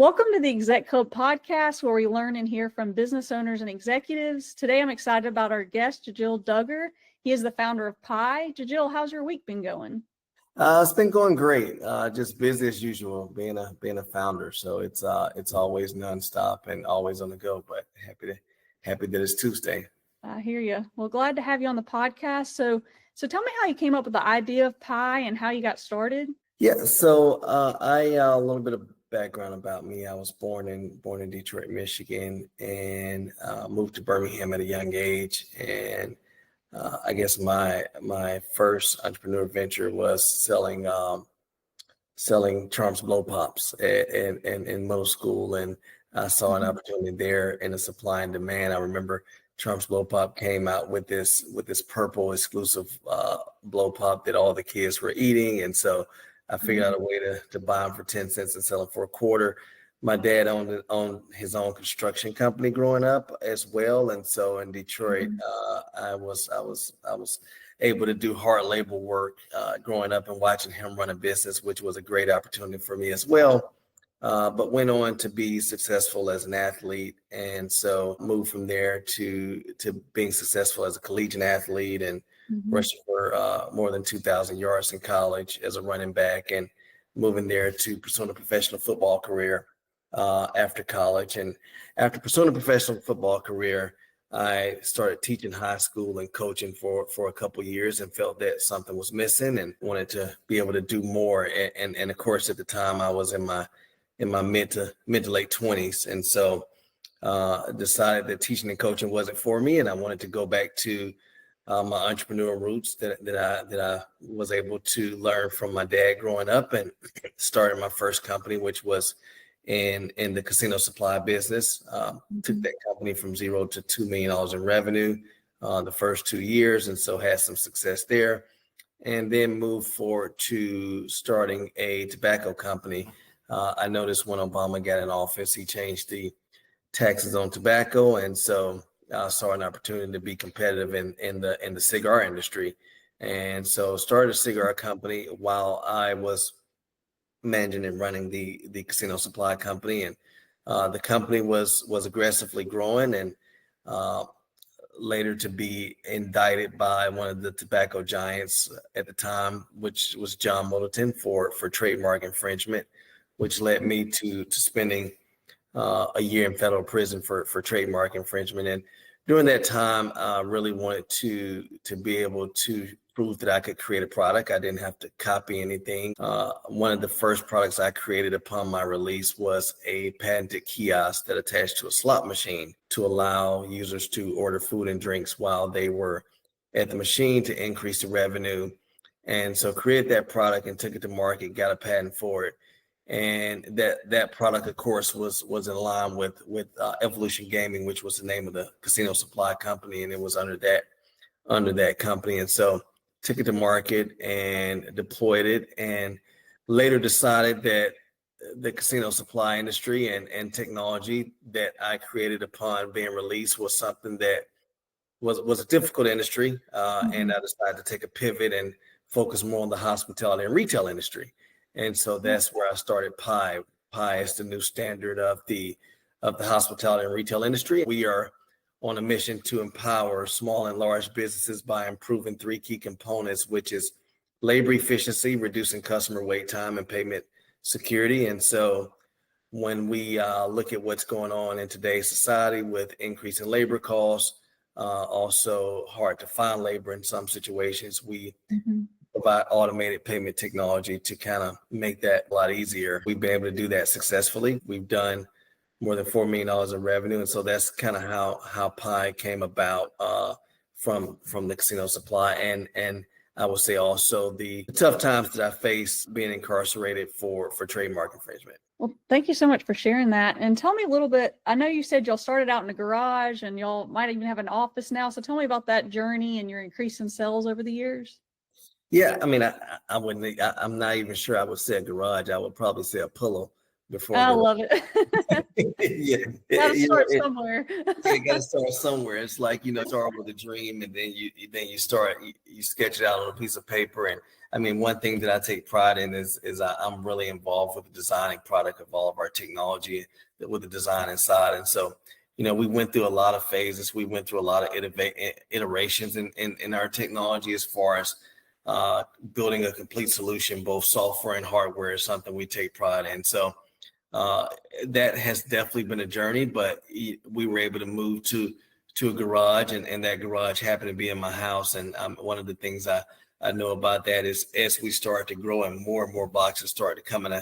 Welcome to the Exec Hub Podcast, where we learn and hear from business owners and executives. Today, I'm excited about our guest, Jègil Dugger. He is the founder of Pye. Jègil, how's your week been going? It's been going great. Just busy as usual, being a founder. So it's always nonstop and always on the go. But happy that it's Tuesday. I hear you. Well, glad to have you on the podcast. So tell me how you came up with the idea of Pye and how you got started. Yeah. So a little bit of background about me. I was born in Detroit, Michigan, and moved to Birmingham at a young age. And I guess my first entrepreneur venture was selling Charms Blow Pops in middle school, and I saw an opportunity there in the supply and demand. I remember Charms Blow Pop came out with this purple exclusive blow pop that all the kids were eating, and so I figured out a way to buy them for 10 cents and sell them for a quarter. My dad owned his own construction company growing up as well, and so in Detroit, I was able to do hard labor work growing up and watching him run a business, which was a great opportunity for me as well. But went on to be successful as an athlete, and so moved from there to being successful as a collegiate athlete and rushing for more than 2,000 yards in college as a running back, and moving there to pursuing a professional football career after college. And after pursuing a professional football career, I started teaching high school and coaching for a couple of years, and felt that something was missing and wanted to be able to do more. And of course, at the time, I was in my mid to late 20s, and so decided that teaching and coaching wasn't for me, and I wanted to go back to my entrepreneur roots that I was able to learn from my dad growing up, and started my first company, which was in the casino supply business. Took that company from zero to $2 million in revenue the first 2 years, and so had some success there, and then moved forward to starting a tobacco company. I noticed when Obama got in office, he changed the taxes on tobacco, and so I saw an opportunity to be competitive in the cigar industry, and so started a cigar company while I was managing and running the casino supply company. And the company was aggressively growing, and later to be indicted by one of the tobacco giants at the time, which was John Middleton, for trademark infringement, which led me to spending a year in federal prison for trademark infringement. And during that time, I really wanted to be able to prove that I could create a product. I didn't have to copy anything. One of the first products I created upon my release was a patented kiosk that attached to a slot machine to allow users to order food and drinks while they were at the machine to increase the revenue. And so created that product and took it to market, got a patent for it. And that product, of course, was in line with Evolution Gaming, which was the name of the casino supply company, and it was under that company. And so took it to market and deployed it, and later decided that the casino supply industry and technology that I created upon being released was something that was a difficult industry, and I decided to take a pivot and focus more on the hospitality and retail industry. And so that's where I started Pye. Pye is the new standard of the hospitality and retail industry. We are on a mission to empower small and large businesses by improving three key components, which is labor efficiency, reducing customer wait time, and payment security. And so when we look at what's going on in today's society with increasing labor costs, also hard to find labor in some situations, we provide automated payment technology to kind of make that a lot easier. We've been able to do that successfully. We've done more than $4 million in revenue. And so that's kind of how Pye came about from the casino supply. And I would say also the tough times that I faced being incarcerated for trademark infringement. Well, thank you so much for sharing that. And tell me a little bit, I know you said y'all started out in a garage and y'all might even have an office now. So tell me about that journey and your increase in sales over the years. Yeah, I mean, I'm not even sure I would say a garage. I would probably say a pillow before I the love it. yeah, Gotta you know, start somewhere. you got to start somewhere. It's like, start with a dream, and then you start, you sketch it out on a piece of paper. And I mean, one thing that I take pride in is I'm really involved with the designing product of all of our technology with the design inside. And so, we went through a lot of phases. We went through a lot of iterations in our technology as far as building a complete solution, both software and hardware, is something we take pride in. So that has definitely been a journey, but we were able to move to a garage, and that garage happened to be in my house. And one of the things I know about that is, as we start to grow and more boxes start to come in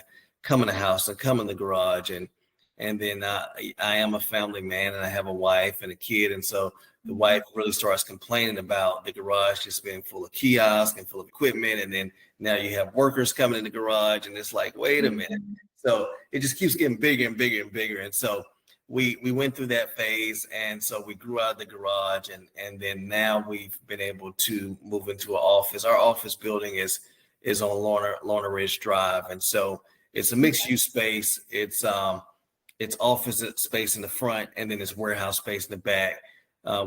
the house and come in the garage, and then I am a family man, and I have a wife and a kid, and so the wife really starts complaining about the garage just being full of kiosks and full of equipment, and then now you have workers coming in the garage, and it's like, wait a minute. So it just keeps getting bigger and bigger and bigger. And so we went through that phase. And so we grew out of the garage, and then now we've been able to move into an office. Our office building is on Lorna Ridge Drive. And so it's a mixed use space. It's office space in the front, and then it's warehouse space in the back.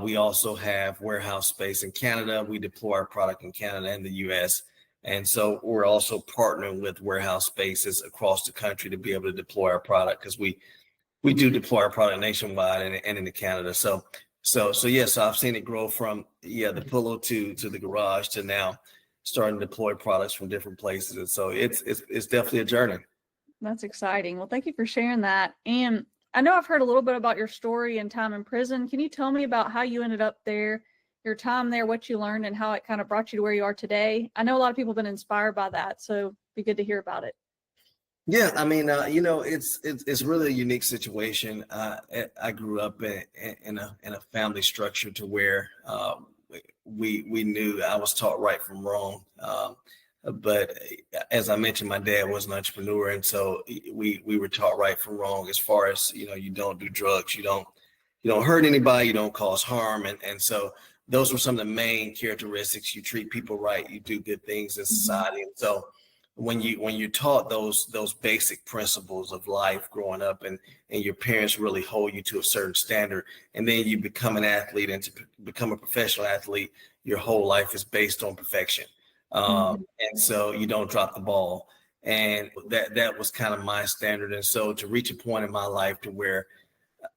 We also have warehouse space in Canada. We deploy our product in Canada and the US. And so we're also partnering with warehouse spaces across the country to be able to deploy our product, because we do deploy our product nationwide and into Canada. So I've seen it grow from the pillow to the garage to now starting to deploy products from different places. And so it's definitely a journey. That's exciting. Well, thank you for sharing that. And I know I've heard a little bit about your story and time in prison. Can you tell me about how you ended up there, your time there, what you learned, and how it kind of brought you to where you are today? I know a lot of people have been inspired by that, so it'd be good to hear about it. Yeah, I mean, it's really a unique situation. I grew up in a family structure to where we knew I was taught right from wrong. But as I mentioned, my dad was an entrepreneur, and so we were taught right from wrong as far as, you don't do drugs, you don't hurt anybody, you don't cause harm, and so those were some of the main characteristics. You treat people right, you do good things in society. And so when you're taught those basic principles of life growing up, and your parents really hold you to a certain standard, and then you become an athlete, and to become a professional athlete, your whole life is based on perfection. And so you don't drop the ball. And that was kind of my standard. And so to reach a point in my life to where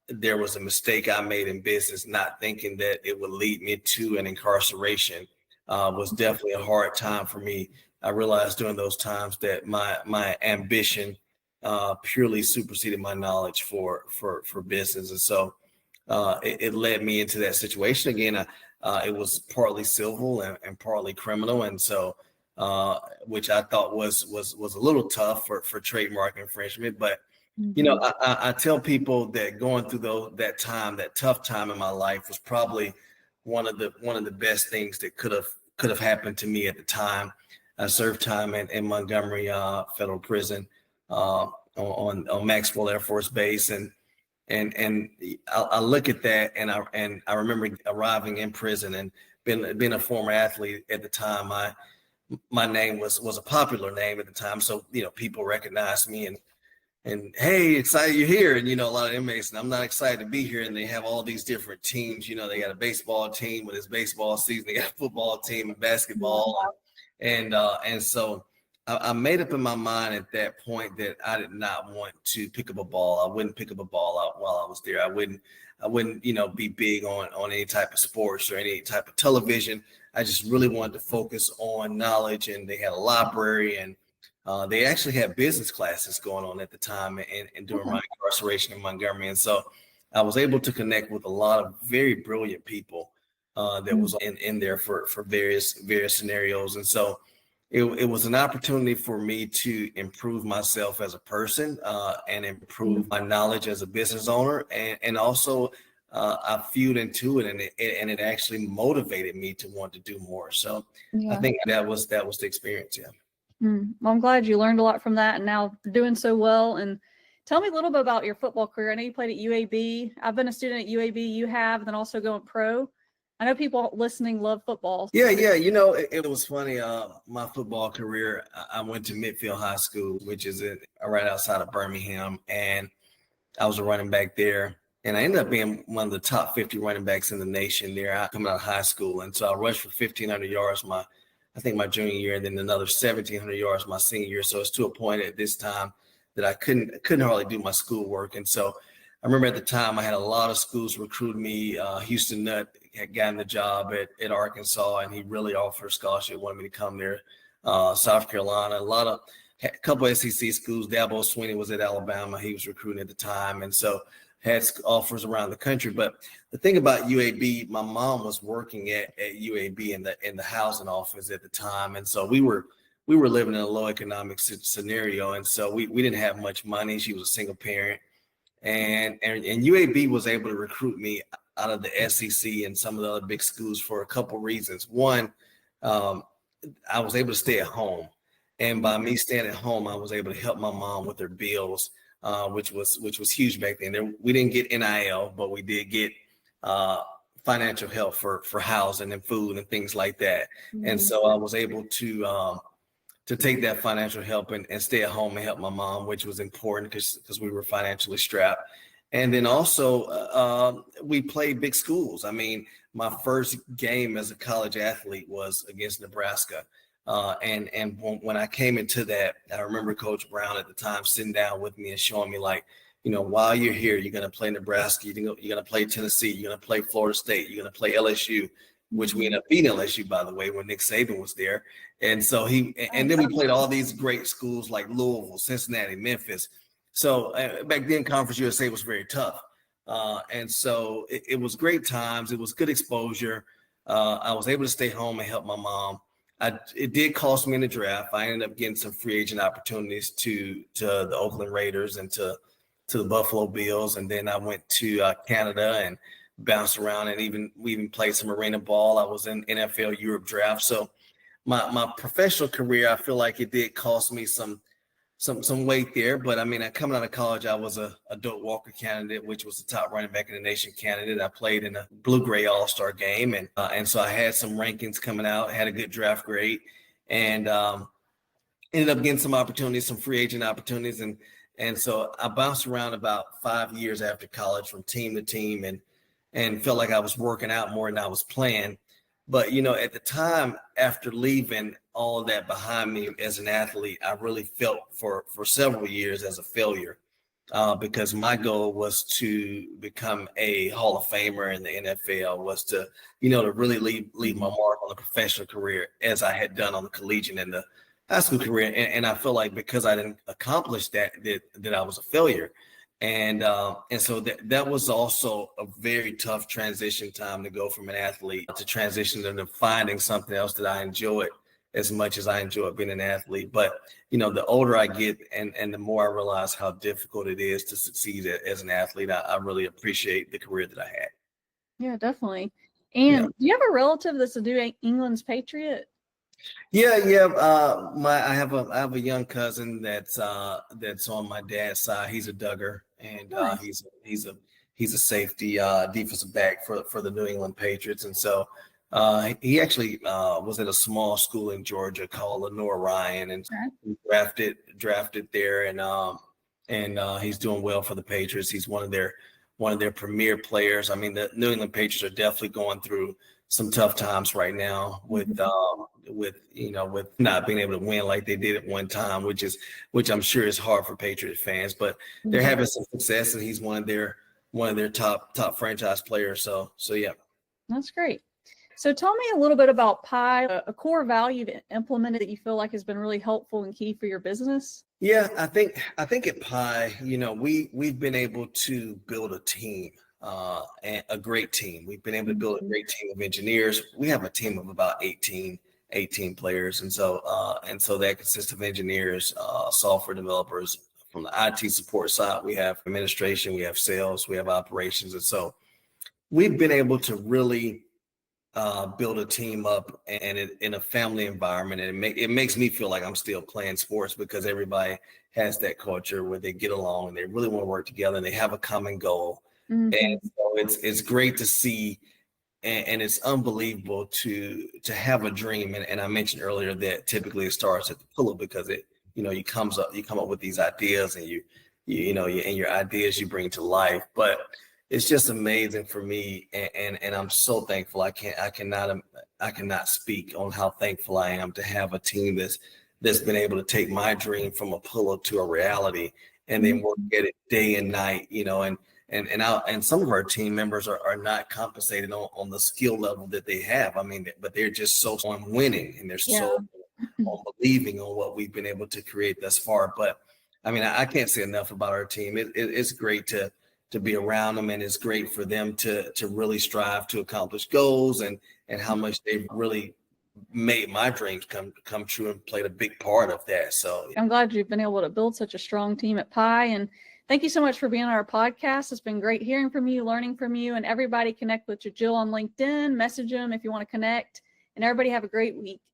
there was a mistake I made in business, not thinking that it would lead me to an incarceration, was definitely a hard time for me. I realized during those times that my ambition purely superseded my knowledge for business. And so it led me into that situation again. It was partly civil and partly criminal, and so which I thought was a little tough for trademark infringement. But I tell people that going through that tough time in my life was probably one of the best things that could have happened to me at the time. I served time in Montgomery Federal Prison on Maxwell Air Force Base, and I look at that, and I remember arriving in prison and being a former athlete at the time. My name was a popular name at the time, so people recognized me and hey, excited you're here. And a lot of inmates, and I'm not excited to be here. And they have all these different teams. They got a baseball team when it's baseball season. They got a football team and basketball, and so I made up in my mind at that point that I did not want to pick up a ball. I wouldn't pick up a ball out while I was there. I wouldn't, be big on any type of sports or any type of television. I just really wanted to focus on knowledge. And they had a library, and they actually had business classes going on at the time and during my incarceration in Montgomery. And so I was able to connect with a lot of very brilliant people that was in there for various scenarios. And so it was an opportunity for me to improve myself as a person and improve my knowledge as a business owner. And also I fueled into it, and it actually motivated me to want to do more. So I think that was the experience. Yeah. Well, I'm glad you learned a lot from that and now doing so well. And tell me a little bit about your football career. I know you played at UAB. I've been a student at UAB. You have, and then also going pro. I know people listening love football. Yeah. It was funny. My football career, I went to Midfield High School, which is right outside of Birmingham, and I was a running back there. And I ended up being one of the top 50 running backs in the nation there coming out of high school. And so I rushed for 1,500 yards I think my junior year, and then another 1,700 yards my senior year. So it's to a point at this time that I couldn't hardly do my schoolwork. And so I remember at the time I had a lot of schools recruit me. Houston Nutt had gotten the job at Arkansas, and he really offered a scholarship, wanted me to come there. South Carolina, a couple of SEC schools. Dabo Swinney was at Alabama. He was recruiting at the time. And so had offers around the country. But the thing about UAB, my mom was working at UAB in the housing office at the time. And so we were living in a low economic scenario. And so we didn't have much money. She was a single parent. And UAB was able to recruit me out of the SEC and some of the other big schools for a couple reasons. One, I was able to stay at home. And by me staying at home, I was able to help my mom with her bills, which was huge back then. We didn't get NIL, but we did get financial help for housing and food and things like that. Mm-hmm. And so I was able to take that financial help and stay at home and help my mom, which was important because we were financially strapped. And then also we played big schools. I mean, my first game as a college athlete was against Nebraska. And when I came into that, I remember Coach Brown at the time sitting down with me and showing me, like, while you're here, you're going to play Nebraska, you're going to play Tennessee, you're going to play Florida State, you're going to play LSU, which we ended up beating LSU, by the way, when Nick Saban was there. And so and then we played all these great schools like Louisville, Cincinnati, Memphis. So back then, Conference USA was very tough. And so it was great times. It was good exposure. I was able to stay home and help my mom. It did cost me in the draft. I ended up getting some free agent opportunities to the Oakland Raiders and to the Buffalo Bills. And then I went to Canada and bounced around, and we even played some arena ball. I was in NFL Europe draft. So my professional career, I feel like it did cost me some weight there. But I mean, coming out of college, I was a Doak Walker candidate, which was the top running back in the nation candidate. I played in a blue-gray all-star game. And so I had some rankings coming out, had a good draft grade, and ended up getting some opportunities, some free agent opportunities. And so I bounced around about 5 years after college from team to team and felt like I was working out more than I was playing. But, at the time, after leaving all of that behind me as an athlete, I really felt for several years as a failure because my goal was to become a Hall of Famer in the NFL, was to, to really leave my mark on the professional career as I had done on the collegiate and the high school career. And I feel like because I didn't accomplish that I was a failure. And so that was also a very tough transition time to go from an athlete to transition into finding something else that I enjoyed as much as I enjoyed being an athlete. But, the older I get and the more I realize how difficult it is to succeed as an athlete, I really appreciate the career that I had. Yeah, definitely. And do you have a relative that's a New England's Patriot? Yeah. I have a young cousin that's on my dad's side. He's a Dugger, and nice. He's a safety defensive back for the New England Patriots. And so he actually was at a small school in Georgia called Lenore Ryan, and drafted there, and he's doing well for the Patriots. He's one of their premier players. I mean, the New England Patriots are definitely going through some tough times right now with not being able to win like they did at one time, which I'm sure is hard for Patriot fans, but they're having some success, and he's one of their top franchise players. So yeah. That's great. So tell me a little bit about Pye, a core value that implemented that you feel like has been really helpful and key for your business. Yeah, I think at Pye, we've been able to build a team. And a great team. We've been able to build a great team of engineers. We have a team of about 18 players. And so that consists of engineers, software developers. From the IT support side, we have administration, we have sales, we have operations. And so we've been able to really build a team up and in a family environment. And it makes me feel like I'm still playing sports because everybody has that culture where they get along and they really want to work together and they have a common goal. Mm-hmm. And so it's great to see and it's unbelievable to have a dream. And I mentioned earlier that typically it starts at the pillow because you come up with these ideas, and your ideas you bring to life. But it's just amazing for me, and I'm so thankful. I cannot speak on how thankful I am to have a team that's been able to take my dream from a pillow to a reality, and then work at it day and night, and some of our team members are not compensated on the skill level that they have. I mean, but they're just so on winning, and they're so on believing on what we've been able to create thus far. But I mean, I can't say enough about our team. It's great to be around them, and it's great for them to really strive to accomplish goals, and how much they've really made my dreams come true and played a big part of that. So I'm glad you've been able to build such a strong team at Pye, and thank you so much for being on our podcast. It's been great hearing from you, learning from you, and everybody connect with Jègil on LinkedIn, message him if you want to connect, and everybody have a great week.